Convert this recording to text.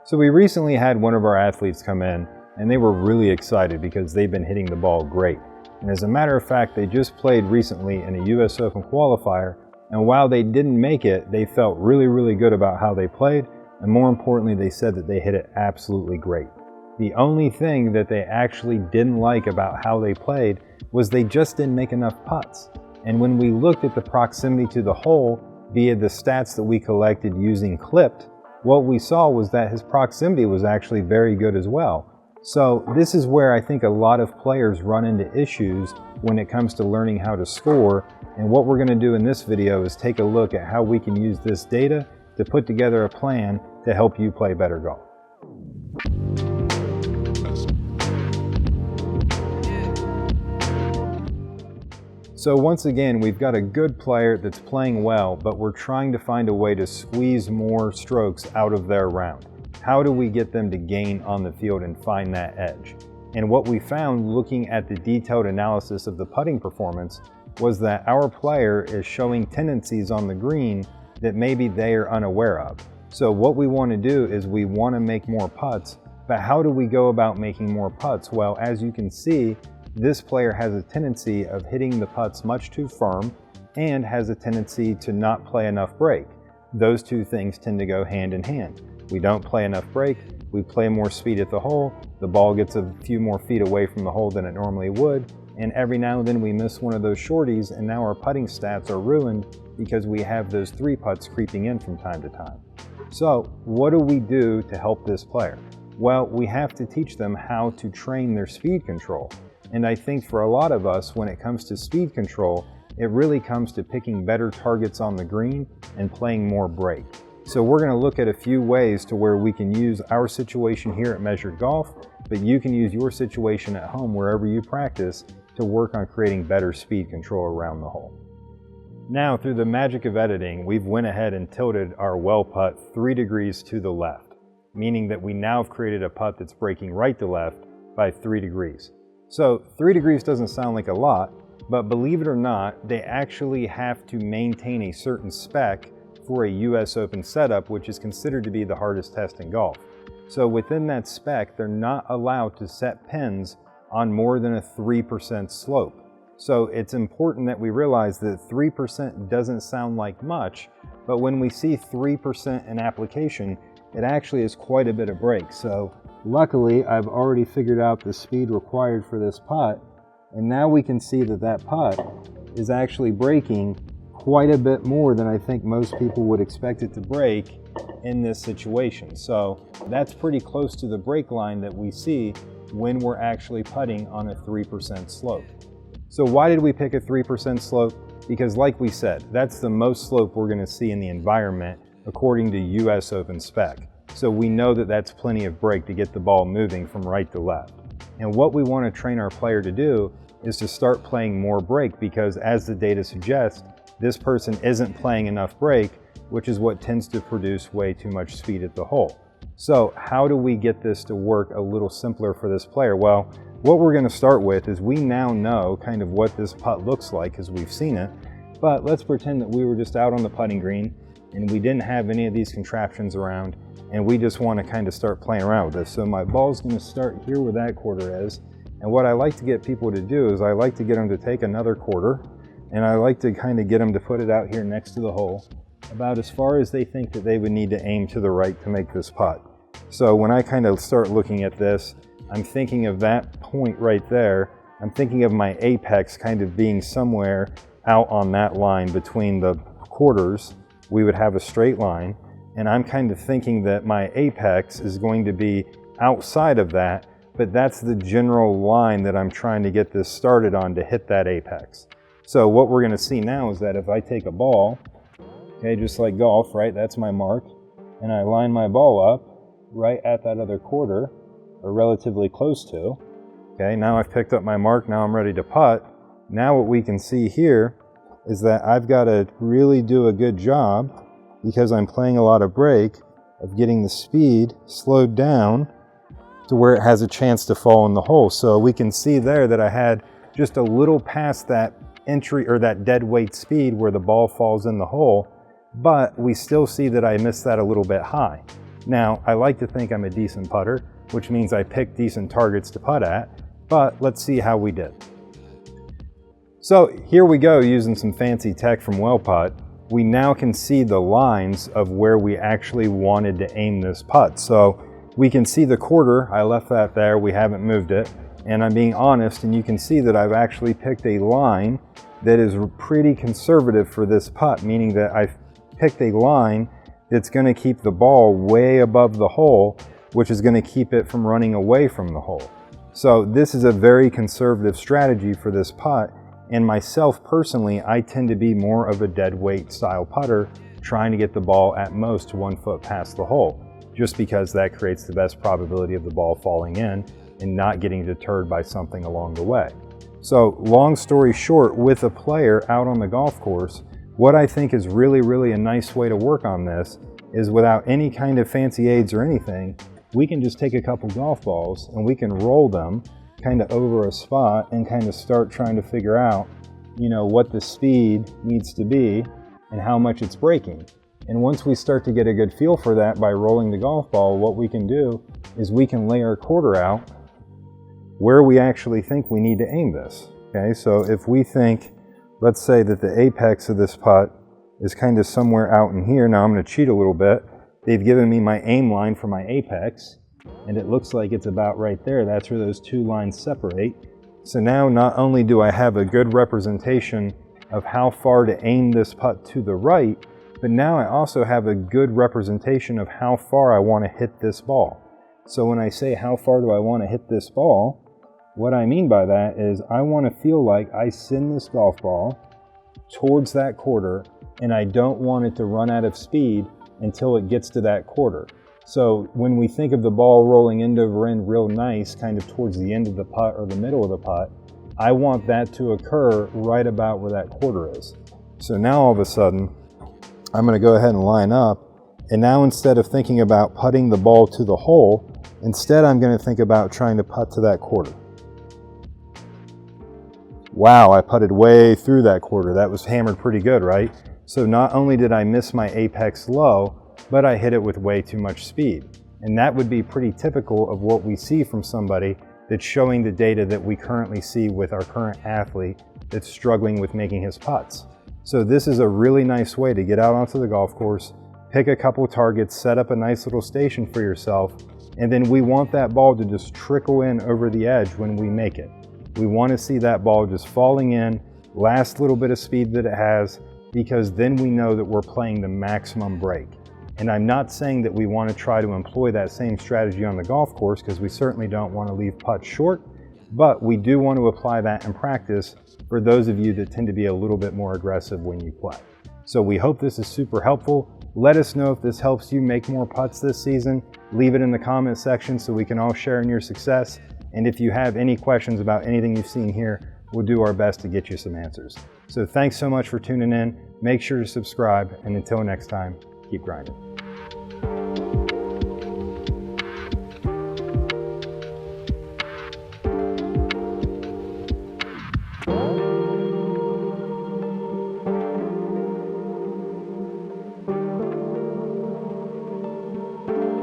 So we recently had one of our athletes come in and they were really excited because they've been hitting the ball great. And as a matter of fact, they just played recently in a US Open qualifier, and while they didn't make it, they felt really good about how they played, and more importantly, they said that they hit it absolutely great. The only thing that they actually didn't like about how they played was they just didn't make enough putts. And when we looked at the proximity to the hole via the stats that we collected using Clipped, what we saw was that his proximity was actually very good as well. So this is where I think a lot of players run into issues when it comes to learning how to score. And what we're going to do in this video is take a look at how we can use this data to put together a plan to help you play better golf. So once again, we've got a good player that's playing well, but we're trying to find a way to squeeze more strokes out of their round. How do we get them to gain on the field and find that edge? And what we found looking at the detailed analysis of the putting performance was that our player is showing tendencies on the green that maybe they are unaware of. So what we want to do is we want to make more putts, but how do we go about making more putts? Well, as you can see, this player has a tendency of hitting the putts much too firm and has a tendency to not play enough break. Those two things tend to go hand in hand. We don't play enough break, we play more speed at the hole, the ball gets a few more feet away from the hole than it normally would, and every now and then we miss one of those shorties and now our putting stats are ruined because we have those three putts creeping in from time to time. So what do we do to help this player? Well, we have to teach them how to train their speed control. And I think for a lot of us, when it comes to speed control, it really comes to picking better targets on the green and playing more break. So we're going to look at a few ways to where we can use our situation here at Measured Golf, but you can use your situation at home wherever you practice to work on creating better speed control around the hole. Now, through the magic of editing, we've went ahead and tilted our well putt 3 degrees to the left, meaning that we now have created a putt that's breaking right to left by 3 degrees. So 3 degrees doesn't sound like a lot, but believe it or not, they actually have to maintain a certain spec for a US Open setup, which is considered to be the hardest test in golf. So within that spec, they're not allowed to set pins on more than a 3% slope. So it's important that we realize that 3% doesn't sound like much, but when we see 3% in application, it actually is quite a bit of break. So luckily, I've already figured out the speed required for this putt, and now we can see that that putt is actually breaking quite a bit more than I think most people would expect it to break in this situation. So that's pretty close to the break line that we see when we're actually putting on a 3% slope. So why did we pick a 3% slope? Because like we said, that's the most slope we're going to see in the environment according to US Open spec. So we know that that's plenty of break to get the ball moving from right to left. And what we want to train our player to do is to start playing more break, because as the data suggests, this person isn't playing enough break, which is what tends to produce way too much speed at the hole. So how do we get this to work a little simpler for this player? Well, what we're going to start with is we now know kind of what this putt looks like because we've seen it, but let's pretend that we were just out on the putting green and we didn't have any of these contraptions around, and we just want to kind of start playing around with this. So my ball's going to start here where that quarter is, and what I like to get people to do is I like to get them to take another quarter, and I like to kind of get them to put it out here next to the hole, about as far as they think that they would need to aim to the right to make this putt. So when I kind of start looking at this, I'm thinking of that point right there. I'm thinking of my apex kind of being somewhere out on that line between the quarters. We would have a straight line, and I'm kind of thinking that my apex is going to be outside of that, but that's the general line that I'm trying to get this started on to hit that apex. So what we're going to see now is that if I take a ball, okay, just like golf, right, that's my mark, and I line my ball up right at that other quarter, or relatively close to, okay, now I've picked up my mark, now I'm ready to putt. Now what we can see here is that I've got to really do a good job, because I'm playing a lot of break, of getting the speed slowed down to where it has a chance to fall in the hole. So we can see there that I had just a little past that entry or that dead weight speed where the ball falls in the hole, but we still see that I missed that a little bit high. Now, I like to think I'm a decent putter, which means I pick decent targets to putt at, but let's see how we did. So here we go using some fancy tech from WellPutt. We now can see the lines of where we actually wanted to aim this putt. So we can see the quarter, I left that there, we haven't moved it. And I'm being honest, and you can see that I've actually picked a line that is pretty conservative for this putt, meaning that I've picked a line that's gonna keep the ball way above the hole, which is gonna keep it from running away from the hole. So this is a very conservative strategy for this putt. And myself personally, I tend to be more of a dead weight style putter, trying to get the ball at most 1 foot past the hole, just because that creates the best probability of the ball falling in and not getting deterred by something along the way. So long story short, with a player out on the golf course, what I think is really a nice way to work on this is without any kind of fancy aids or anything, we can just take a couple golf balls and we can roll them kind of over a spot and kind of start trying to figure out, what the speed needs to be and how much it's breaking. And once we start to get a good feel for that by rolling the golf ball, what we can do is we can lay our quarter out where we actually think we need to aim this. Okay, so if we think, let's say that the apex of this putt is kind of somewhere out in here. Now I'm going to cheat a little bit. They've given me my aim line for my apex, and it looks like it's about right there. That's where those two lines separate. So now not only do I have a good representation of how far to aim this putt to the right, but now I also have a good representation of how far I want to hit this ball. So when I say how far do I want to hit this ball, what I mean by that is I want to feel like I send this golf ball towards that quarter, and I don't want it to run out of speed until it gets to that quarter. So when we think of the ball rolling end over end real nice, kind of towards the end of the putt or the middle of the putt, I want that to occur right about where that quarter is. So now all of a sudden, I'm going to go ahead and line up. And now instead of thinking about putting the ball to the hole, instead I'm going to think about trying to putt to that quarter. Wow, I putted way through that quarter. That was hammered pretty good, right? So not only did I miss my apex low, but I hit it with way too much speed. And that would be pretty typical of what we see from somebody that's showing the data that we currently see with our current athlete that's struggling with making his putts. So this is a really nice way to get out onto the golf course, pick a couple targets, set up a nice little station for yourself, and then we want that ball to just trickle in over the edge when we make it. We want to see that ball just falling in, last little bit of speed that it has, because then we know that we're playing the maximum break. And I'm not saying that we want to try to employ that same strategy on the golf course, because we certainly don't want to leave putts short, but we do want to apply that in practice for those of you that tend to be a little bit more aggressive when you play. So we hope this is super helpful. Let us know if this helps you make more putts this season. Leave it in the comment section so we can all share in your success. And if you have any questions about anything you've seen here, we'll do our best to get you some answers. So thanks so much for tuning in. Make sure to subscribe, and until next time, keep grinding.